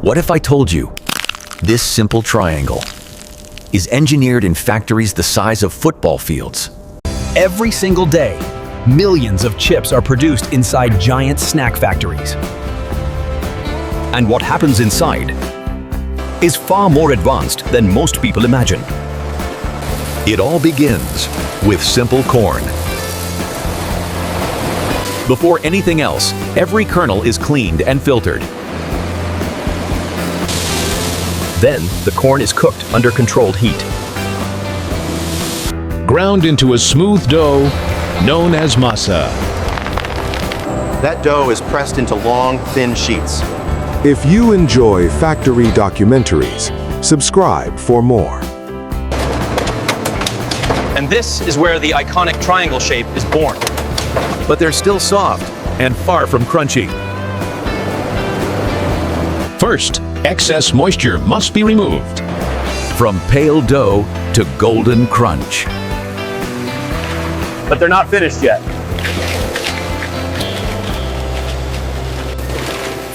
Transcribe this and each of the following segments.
What if I told you this simple triangle is engineered in factories the size of football fields? Every single day, millions of chips are produced inside giant snack factories. And what happens inside is far more advanced than most people imagine. It all begins with simple corn. Before anything else, every kernel is cleaned and filtered. Then, the corn is cooked under controlled heat. Ground into a smooth dough known as masa. That dough is pressed into long, thin sheets. If you enjoy factory documentaries, subscribe for more. And this is where the iconic triangle shape is born. But they're still soft and far from crunchy. First, excess moisture must be removed. From pale dough to golden crunch. But they're not finished yet.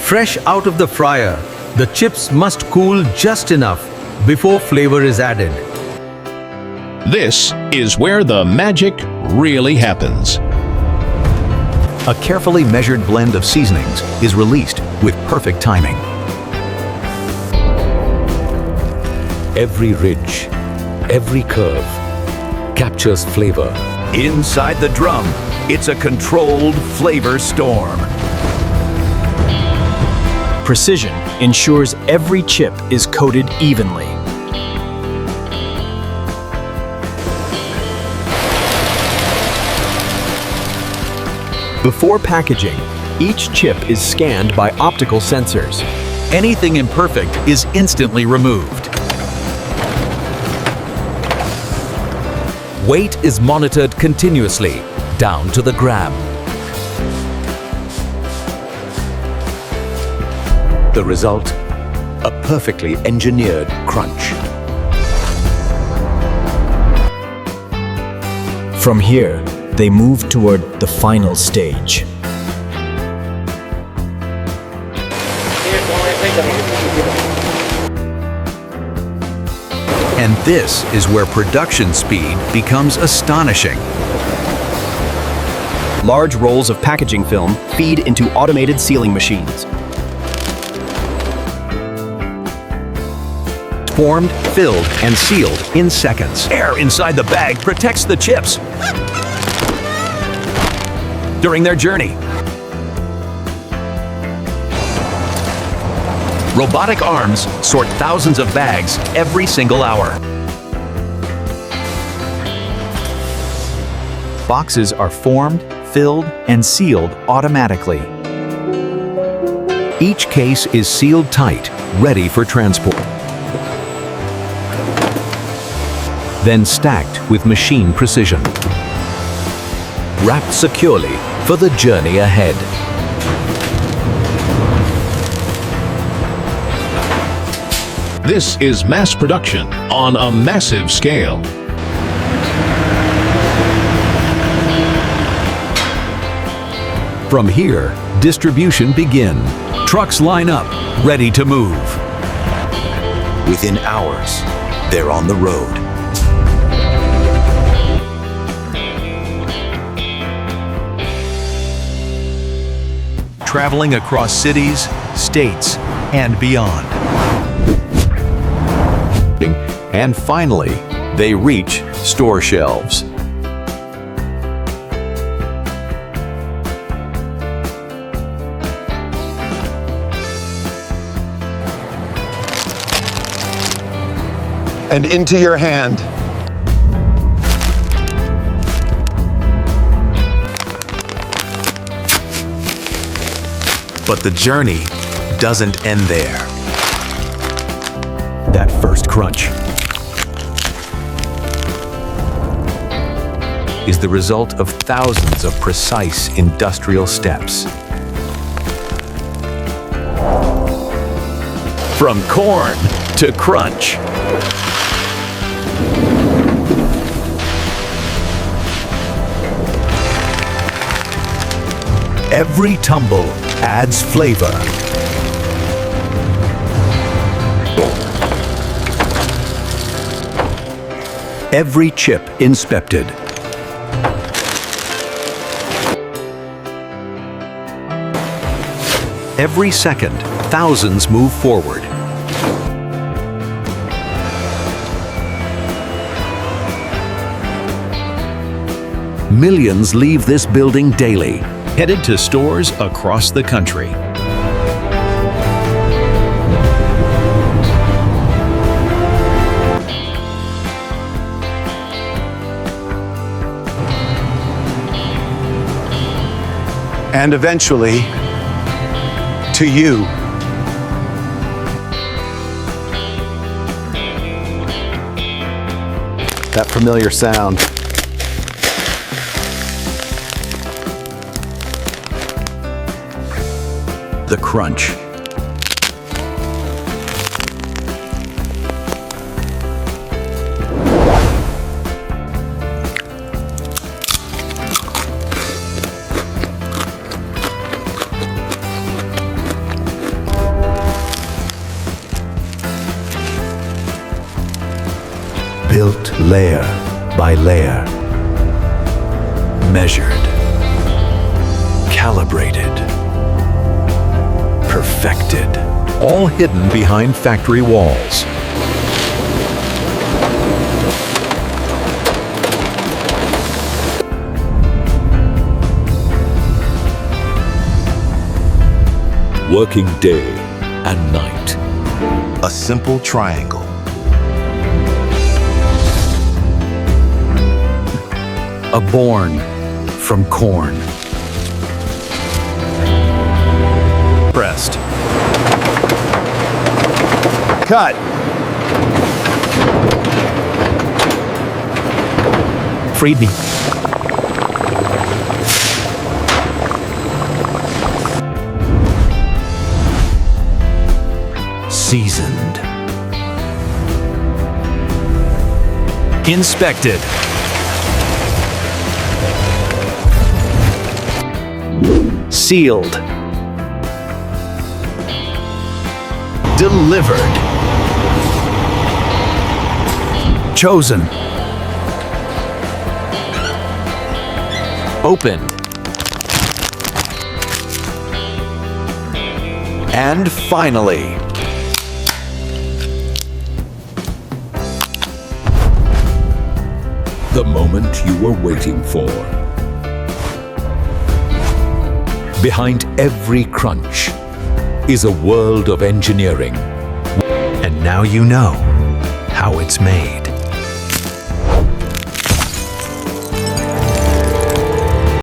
Fresh out of the fryer, the chips must cool just enough before flavor is added. This is where the magic really happens. A carefully measured blend of seasonings is released with perfect timing. Every ridge, every curve captures flavor. Inside the drum, it's a controlled flavor storm. Precision ensures every chip is coated evenly. Before packaging, each chip is scanned by optical sensors. Anything imperfect is instantly removed. Weight is monitored continuously, down to the gram. The result, a perfectly engineered crunch. From here, they move toward the final stage. And this is where production speed becomes astonishing. Large rolls of packaging film feed into automated sealing machines. Formed, filled, and sealed in seconds. Air inside the bag protects the chips during their journey. Robotic arms sort thousands of bags every single hour. Boxes are formed, filled, and sealed automatically. Each case is sealed tight, ready for transport. Then stacked with machine precision. Wrapped securely for the journey ahead. This is mass production on a massive scale. From here, distribution begins. Trucks line up, ready to move. Within hours, they're on the road. Traveling across cities, states, and beyond. And finally, they reach store shelves. And into your hand. But the journey doesn't end there. That first crunch is the result of thousands of precise industrial steps. From corn to crunch. Every tumble adds flavor. Every chip inspected. Every second, thousands move forward. Millions leave this building daily. Headed to stores across the country. And eventually, to you. That familiar sound. The crunch. Built layer by layer. Measured. Calibrated. Perfected. All hidden behind factory walls. Working day and night. A simple triangle. A born from corn. Pressed. Cut. Freed me. Seasoned. Inspected. Sealed. Delivered. Chosen. Opened. And finally, The moment you were waiting for. Behind every crunch is a world of engineering. and now you know how it's made.